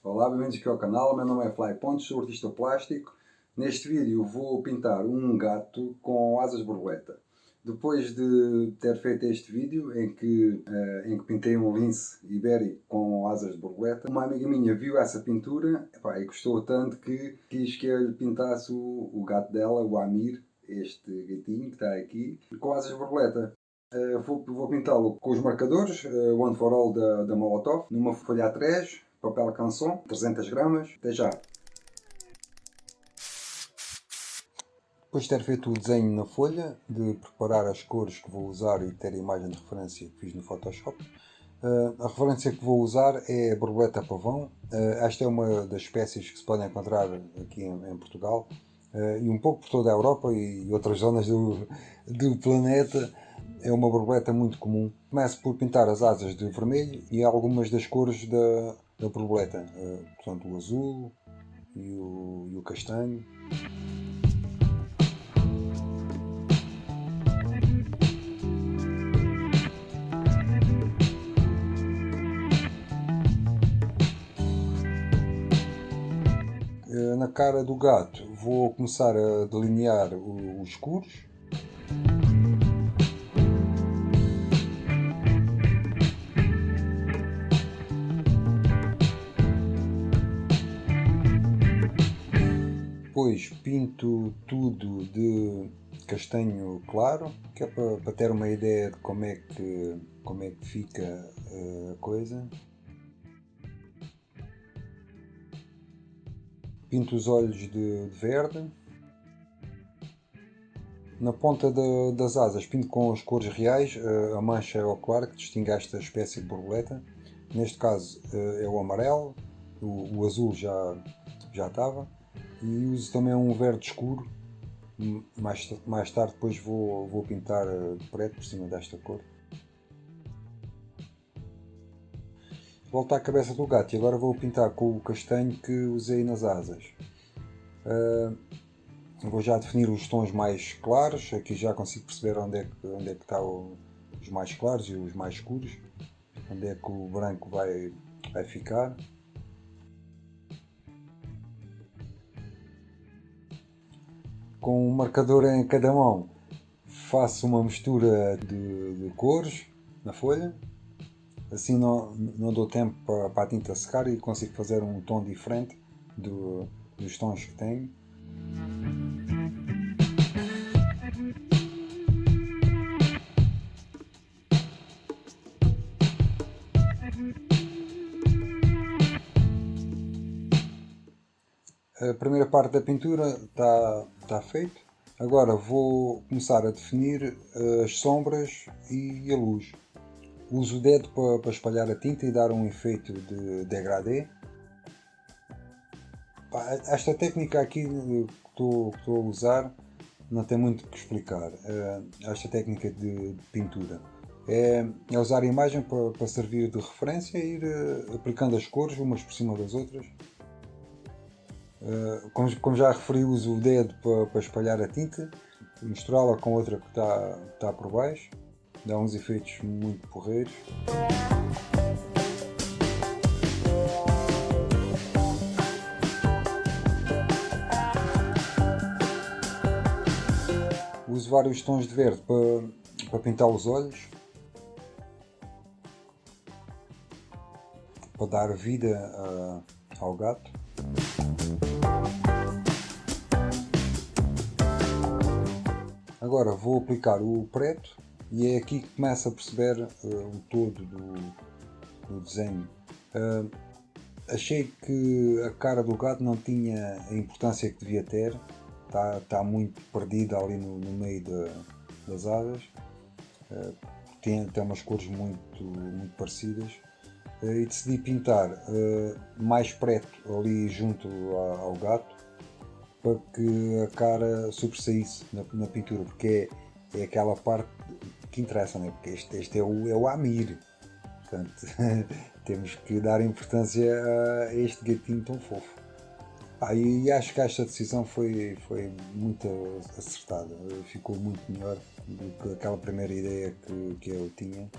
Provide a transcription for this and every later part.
Olá, bem-vindos aqui ao canal, meu nome é Fly Pontes, sou artista plástico. Neste vídeo vou pintar um gato com asas borboleta. Depois de ter feito este vídeo em que pintei um lince ibérico com asas de borboleta, uma amiga minha viu essa pintura e gostou tanto que quis que eu lhe pintasse o gato dela, o Amir, este gatinho que está aqui, com asas de borboleta. Vou pintá-lo com os marcadores One for All da Molotov, numa folha A3, papel canson, 300 gramas. Até já! Depois de ter feito o desenho na folha, de preparar as cores que vou usar e ter a imagem de referência que fiz no Photoshop, a referência que vou usar é a borboleta pavão. Esta é uma das espécies que se podem encontrar aqui em Portugal e um pouco por toda a Europa e outras zonas do planeta. É uma borboleta muito comum. Começo por pintar as asas de vermelho e algumas das cores da borboleta, portanto o azul e o castanho. Na cara do gato vou começar a delinear os escuros. Depois pinto tudo de castanho claro, que é para ter uma ideia de como é que fica a coisa. Pinto os olhos de verde. Na ponta das asas pinto com as cores reais, a mancha ocular que distingue esta espécie de borboleta. Neste caso é o amarelo, o azul já estava. E uso também um verde escuro. Mais tarde depois vou pintar de preto por cima desta cor. Volto à cabeça do gato e agora vou pintar com o castanho que usei nas asas. Vou já definir os tons mais claros. Aqui já consigo perceber onde é que estão os mais claros e os mais escuros. Onde é que o branco vai ficar. Com um marcador em cada mão faço uma mistura de cores na folha. Assim não dou tempo para a tinta secar e consigo fazer um tom diferente dos tons que tenho. A primeira parte da pintura está feita. Agora vou começar a definir as sombras e a luz. Uso o dedo para espalhar a tinta e dar um efeito de degradê. Esta técnica aqui que estou a usar não tem muito o que explicar. Esta técnica de pintura é usar a imagem para servir de referência e ir aplicando as cores umas por cima das outras. Como já referi, uso o dedo para espalhar a tinta, misturá-la com outra que está por baixo, dá uns efeitos muito porreiros. Uso vários tons de verde para pintar os olhos, para dar vida ao gato. Agora vou aplicar o preto e é aqui que começo a perceber o todo do desenho. Achei que a cara do gato não tinha a importância que devia ter, está muito perdida ali no meio das asas, tem umas cores muito parecidas e decidi pintar mais preto ali junto ao gato, para que a cara sobressaísse na pintura, porque é aquela parte que interessa, né? Porque este é o Amir, portanto temos que dar importância a este gatinho tão fofo. E acho que esta decisão foi muito acertada, ficou muito melhor do que aquela primeira ideia que eu tinha.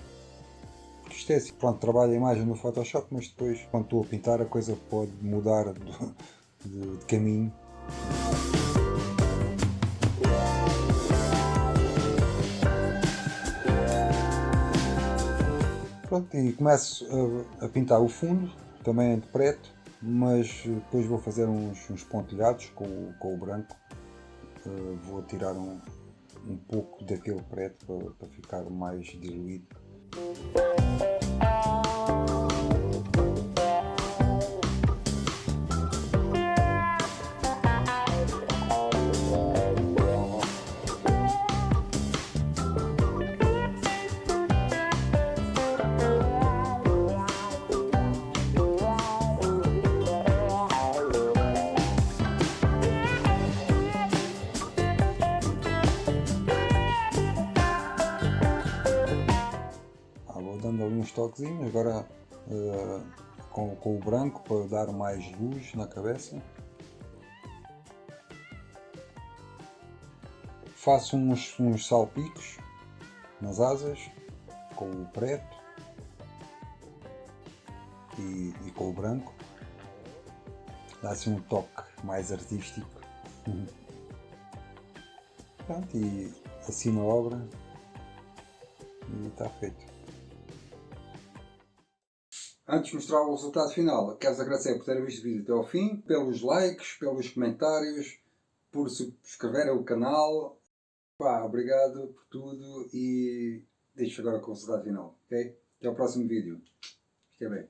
Isto é assim, pronto, trabalho a imagem no Photoshop, mas depois quando estou a pintar a coisa pode mudar de caminho. Pronto, e começo a pintar o fundo, também de preto, mas depois vou fazer uns pontilhados com o branco. Vou tirar um pouco daquele preto para ficar mais diluído. Vou dando ali uns toquezinhos, agora com o branco para dar mais luz na cabeça. Faço uns salpicos nas asas com o preto e com o branco. Dá assim um toque mais artístico. Pronto, e assino a obra e está feito. Antes de mostrar o resultado final, quero agradecer por terem visto o vídeo até ao fim, pelos likes, pelos comentários, por subscreverem o canal. Obrigado por tudo e deixo agora com o resultado final, ok? Até ao próximo vídeo. Fiquem bem.